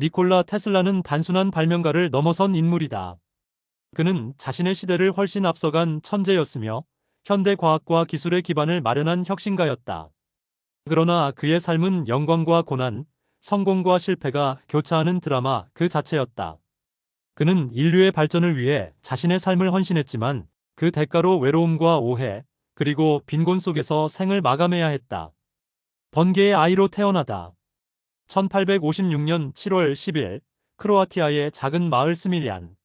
니콜라 테슬라는 단순한 발명가를 넘어선 인물이다. 그는 자신의 시대를 훨씬 앞서간 천재였으며 현대 과학과 기술의 기반을 마련한 혁신가였다. 그러나 그의 삶은 영광과 고난, 성공과 실패가 교차하는 드라마 그 자체였다. 그는 인류의 발전을 위해 자신의 삶을 헌신했지만 그 대가로 외로움과 오해, 그리고 빈곤 속에서 생을 마감해야 했다. 번개의 아이로 태어나다. 1856년 7월 10일 크로아티아의 작은 마을 스밀리안.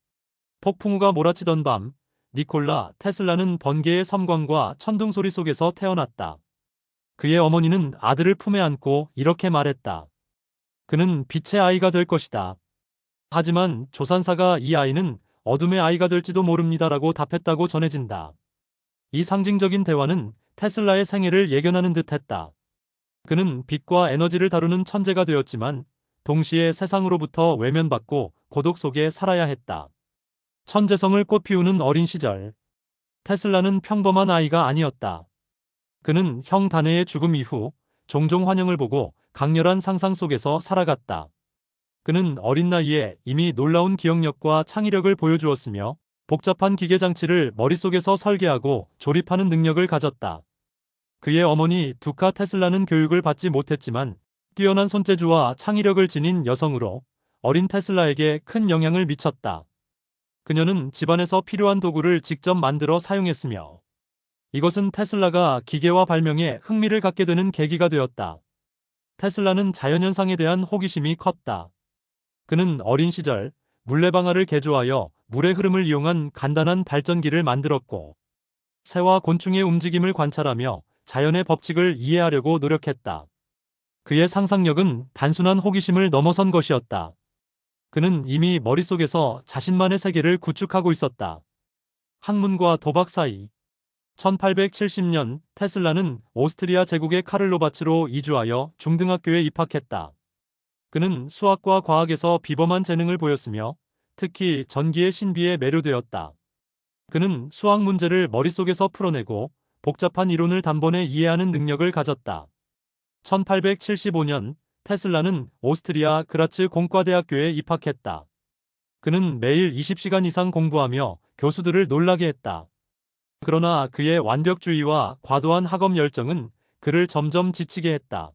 폭풍우가 몰아치던 밤, 니콜라 테슬라는 번개의 섬광과 천둥 소리 속에서 태어났다. 그의 어머니는 아들을 품에 안고 이렇게 말했다. 그는 빛의 아이가 될 것이다. 하지만 조산사가 이 아이는 어둠의 아이가 될지도 모릅니다라고 답했다고 전해진다. 이 상징적인 대화는 테슬라의 생애를 예견하는 듯했다. 그는 빛과 에너지를 다루는 천재가 되었지만 동시에 세상으로부터 외면받고 고독 속에 살아야 했다. 천재성을 꽃피우는 어린 시절. 테슬라는 평범한 아이가 아니었다. 그는 형 다네의 죽음 이후 종종 환영을 보고 강렬한 상상 속에서 살아갔다. 그는 어린 나이에 이미 놀라운 기억력과 창의력을 보여주었으며 복잡한 기계장치를 머릿속에서 설계하고 조립하는 능력을 가졌다. 그의 어머니 두카 테슬라는 교육을 받지 못했지만 뛰어난 손재주와 창의력을 지닌 여성으로 어린 테슬라에게 큰 영향을 미쳤다. 그녀는 집안에서 필요한 도구를 직접 만들어 사용했으며 이것은 테슬라가 기계와 발명에 흥미를 갖게 되는 계기가 되었다. 테슬라는 자연현상에 대한 호기심이 컸다. 그는 어린 시절 물레방아를 개조하여 물의 흐름을 이용한 간단한 발전기를 만들었고 새와 곤충의 움직임을 관찰하며 자연의 법칙을 이해하려고 노력했다. 그의 상상력은 단순한 호기심을 넘어선 것이었다. 그는 이미 머릿속에서 자신만의 세계를 구축하고 있었다. 학문과 도박 사이. 1870년 테슬라는 오스트리아 제국의 카를로바츠로 이주하여 중등학교에 입학했다. 그는 수학과 과학에서 비범한 재능을 보였으며 특히 전기의 신비에 매료되었다. 그는 수학 문제를 머릿속에서 풀어내고 복잡한 이론을 단번에 이해하는 능력을 가졌다. 1875년 테슬라는 오스트리아 그라츠 공과대학교에 입학했다. 그는 매일 20시간 이상 공부하며 교수들을 놀라게 했다. 그러나 그의 완벽주의와 과도한 학업 열정은 그를 점점 지치게 했다.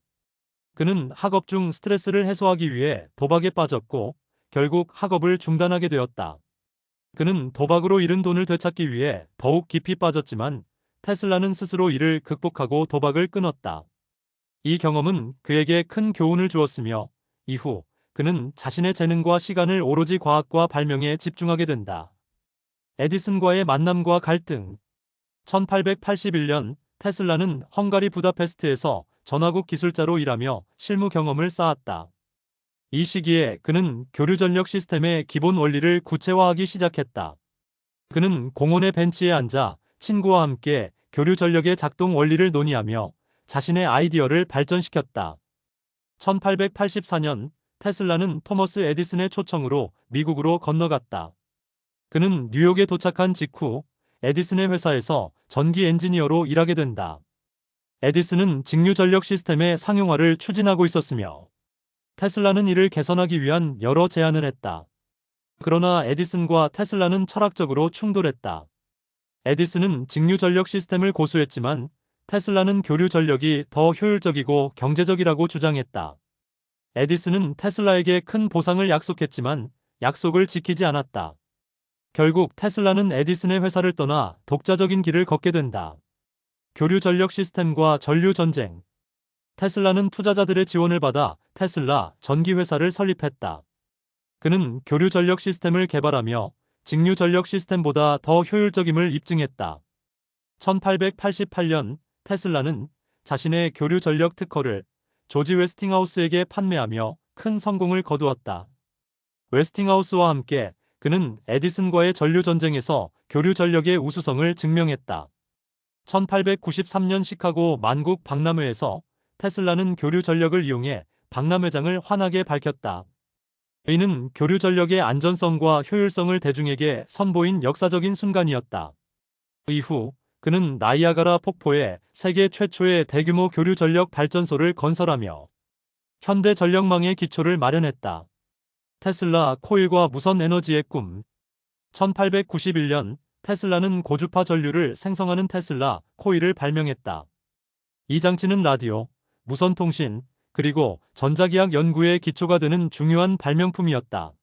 그는 학업 중 스트레스를 해소하기 위해 도박에 빠졌고 결국 학업을 중단하게 되었다. 그는 도박으로 잃은 돈을 되찾기 위해 더욱 깊이 빠졌지만 테슬라는 스스로 이를 극복하고 도박을 끊었다. 이 경험은 그에게 큰 교훈을 주었으며 이후 그는 자신의 재능과 시간을 오로지 과학과 발명에 집중하게 된다. 에디슨과의 만남과 갈등. 1881년 테슬라는 헝가리 부다페스트에서 전화국 기술자로 일하며 실무 경험을 쌓았다. 이 시기에 그는 교류 전력 시스템의 기본 원리를 구체화하기 시작했다. 그는 공원의 벤치에 앉아 친구와 함께 교류 전력의 작동 원리를 논의하며 자신의 아이디어를 발전시켰다. 1884년 테슬라는 토머스 에디슨의 초청으로 미국으로 건너갔다. 그는 뉴욕에 도착한 직후 에디슨의 회사에서 전기 엔지니어로 일하게 된다. 에디슨은 직류 전력 시스템의 상용화를 추진하고 있었으며 테슬라는 이를 개선하기 위한 여러 제안을 했다. 그러나 에디슨과 테슬라는 철학적으로 충돌했다. 에디슨은 직류 전력 시스템을 고수했지만 테슬라는 교류 전력이 더 효율적이고 경제적이라고 주장했다. 에디슨은 테슬라에게 큰 보상을 약속했지만 약속을 지키지 않았다. 결국 테슬라는 에디슨의 회사를 떠나 독자적인 길을 걷게 된다. 교류 전력 시스템과 전류 전쟁. 테슬라는 투자자들의 지원을 받아 테슬라 전기회사를 설립했다. 그는 교류 전력 시스템을 개발하며 직류 전력 시스템보다 더 효율적임을 입증했다. 1888년 테슬라는 자신의 교류 전력 특허를 조지 웨스팅하우스에게 판매하며 큰 성공을 거두었다. 웨스팅하우스와 함께 그는 에디슨과의 전류 전쟁에서 교류 전력의 우수성을 증명했다. 1893년 시카고 만국 박람회에서 테슬라는 교류 전력을 이용해 박람회장을 환하게 밝혔다. 이는 교류 전력의 안전성과 효율성을 대중에게 선보인 역사적인 순간이었다. 이후 그는 나이아가라 폭포에 세계 최초의 대규모 교류 전력 발전소를 건설하며 현대 전력망의 기초를 마련했다. 테슬라 코일과 무선 에너지의 꿈. 1891년 테슬라는 고주파 전류를 생성하는 테슬라 코일을 발명했다. 이 장치는 라디오, 무선 통신, 그리고 전자기학 연구의 기초가 되는 중요한 발명품이었다.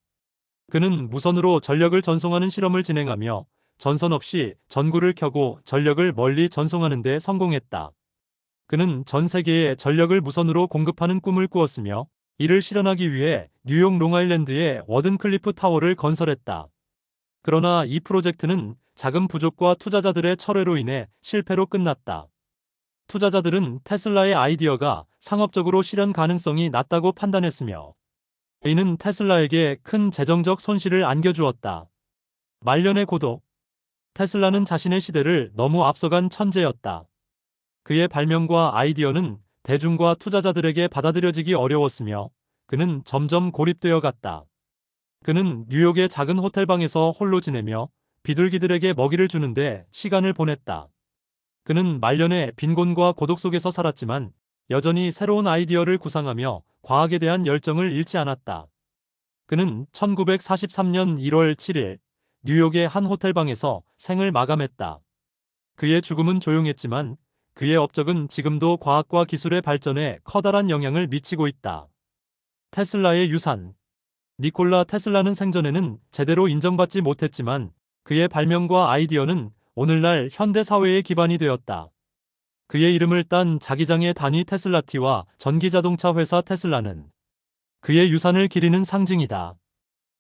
그는 무선으로 전력을 전송하는 실험을 진행하며 전선 없이 전구를 켜고 전력을 멀리 전송하는 데 성공했다. 그는 전 세계에 전력을 무선으로 공급하는 꿈을 꾸었으며 이를 실현하기 위해 뉴욕 롱아일랜드에 워든클리프 타워를 건설했다. 그러나 이 프로젝트는 자금 부족과 투자자들의 철회로 인해 실패로 끝났다. 투자자들은 테슬라의 아이디어가 상업적으로 실현 가능성이 낮다고 판단했으며 이는 테슬라에게 큰 재정적 손실을 안겨주었다. 말년의 고독. 테슬라는 자신의 시대를 너무 앞서간 천재였다. 그의 발명과 아이디어는 대중과 투자자들에게 받아들여지기 어려웠으며 그는 점점 고립되어 갔다. 그는 뉴욕의 작은 호텔방에서 홀로 지내며 비둘기들에게 먹이를 주는데 시간을 보냈다. 그는 말년의 빈곤과 고독 속에서 살았지만 여전히 새로운 아이디어를 구상하며 과학에 대한 열정을 잃지 않았다. 그는 1943년 1월 7일 뉴욕의 한 호텔방에서 생을 마감했다. 그의 죽음은 조용했지만 그의 업적은 지금도 과학과 기술의 발전에 커다란 영향을 미치고 있다. 테슬라의 유산. 니콜라 테슬라는 생전에는 제대로 인정받지 못했지만 그의 발명과 아이디어는 오늘날 현대 사회의 기반이 되었다. 그의 이름을 딴 자기장의 단위 테슬라티와 전기자동차 회사 테슬라는 그의 유산을 기리는 상징이다.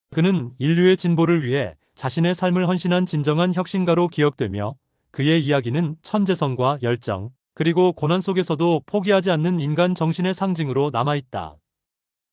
그는 인류의 진보를 위해 자신의 삶을 헌신한 진정한 혁신가로 기억되며 그의 이야기는 천재성과 열정, 그리고 고난 속에서도 포기하지 않는 인간 정신의 상징으로 남아있다.